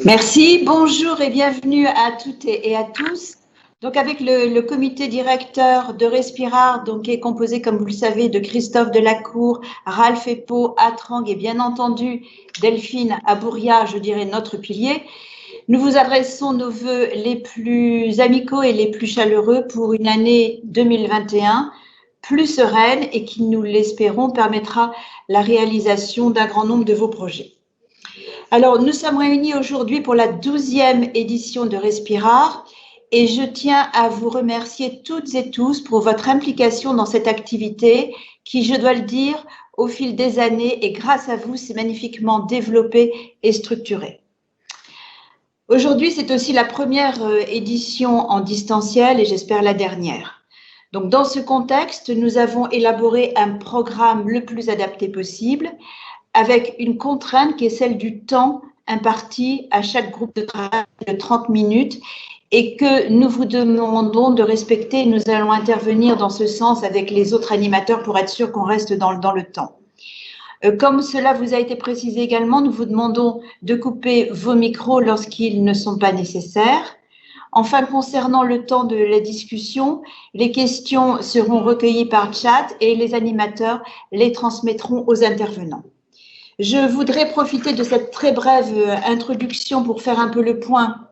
Merci, bonjour et bienvenue à toutes et à tous. Donc avec le comité directeur de Respirar, donc qui est composé, comme vous le savez, de Christophe Delacour, Ralph Epo, Atrang et bien entendu Delphine Abouria, je dirais notre pilier, nous vous adressons nos vœux les plus amicaux et les plus chaleureux pour une année 2021 plus sereine et qui, nous l'espérons, permettra la réalisation d'un grand nombre de vos projets. Alors, nous sommes réunis aujourd'hui pour la 12e édition de Respirar et je tiens à vous remercier toutes et tous pour votre implication dans cette activité qui, je dois le dire, au fil des années et grâce à vous, s'est magnifiquement développée et structurée. Aujourd'hui, c'est aussi la première édition en distanciel et j'espère la dernière. Donc, dans ce contexte, nous avons élaboré un programme le plus adapté possible avec une contrainte qui est celle du temps imparti à chaque groupe de travail de 30 minutes et que nous vous demandons de respecter. Nous allons intervenir dans ce sens avec les autres animateurs pour être sûr qu'on reste dans le temps. Comme cela vous a été précisé également, nous vous demandons de couper vos micros lorsqu'ils ne sont pas nécessaires. Enfin, concernant le temps de la discussion, les questions seront recueillies par chat et les animateurs les transmettront aux intervenants. Je voudrais profiter de cette très brève introduction pour faire un peu le point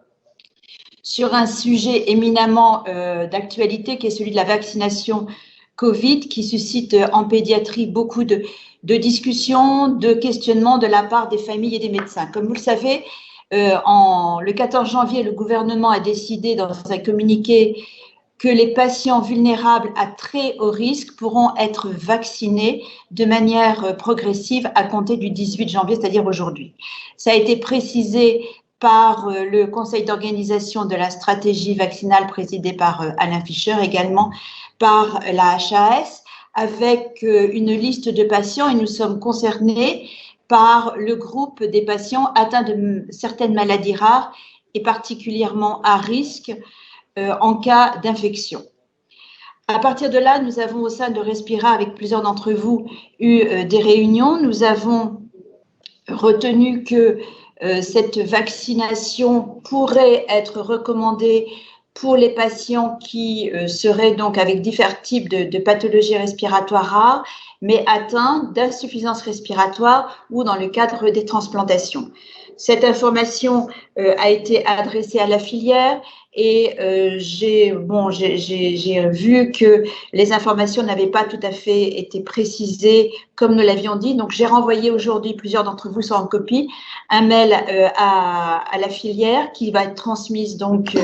sur un sujet éminemment d'actualité qui est celui de la vaccination Covid, qui suscite en pédiatrie beaucoup de discussions, de questionnements de la part des familles et des médecins. Comme vous le savez, le 14 janvier, le gouvernement a décidé dans un communiqué que les patients vulnérables à très haut risque pourront être vaccinés de manière progressive à compter du 18 janvier, c'est-à-dire aujourd'hui. Ça a été précisé par le Conseil d'organisation de la stratégie vaccinale présidé par Alain Fischer, également par la HAS, avec une liste de patients et nous sommes concernés par le groupe des patients atteints de certaines maladies rares et particulièrement à risque en cas d'infection. À partir de là, nous avons au sein de Respirar, avec plusieurs d'entre vous, eu des réunions. Nous avons retenu que cette vaccination pourrait être recommandée pour les patients qui seraient donc avec divers types de pathologies respiratoires rares, mais atteints d'insuffisance respiratoire ou dans le cadre des transplantations. Cette information a été adressée à la filière et j'ai vu que les informations n'avaient pas tout à fait été précisées comme nous l'avions dit. Donc, j'ai renvoyé aujourd'hui, plusieurs d'entre vous sont en copie, un mail à la filière qui va être transmise donc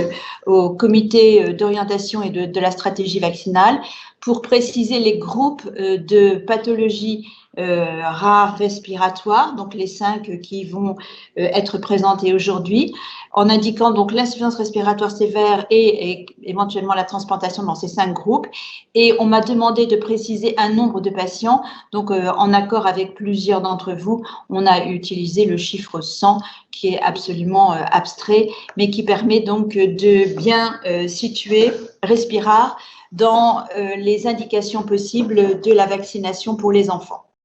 au comité d'orientation et de la stratégie vaccinale pour préciser les groupes de pathologies rares respiratoires, donc les 5 qui vont être présentés aujourd'hui, en indiquant donc l'insuffisance respiratoire sévère et éventuellement la transplantation dans ces 5 groupes. Et on m'a demandé de préciser un nombre de patients. Donc, en accord avec plusieurs d'entre vous, on a utilisé le chiffre 100 qui est absolument abstrait, mais qui permet donc de bien situer Respirar dans les indications possibles de la vaccination pour les enfants.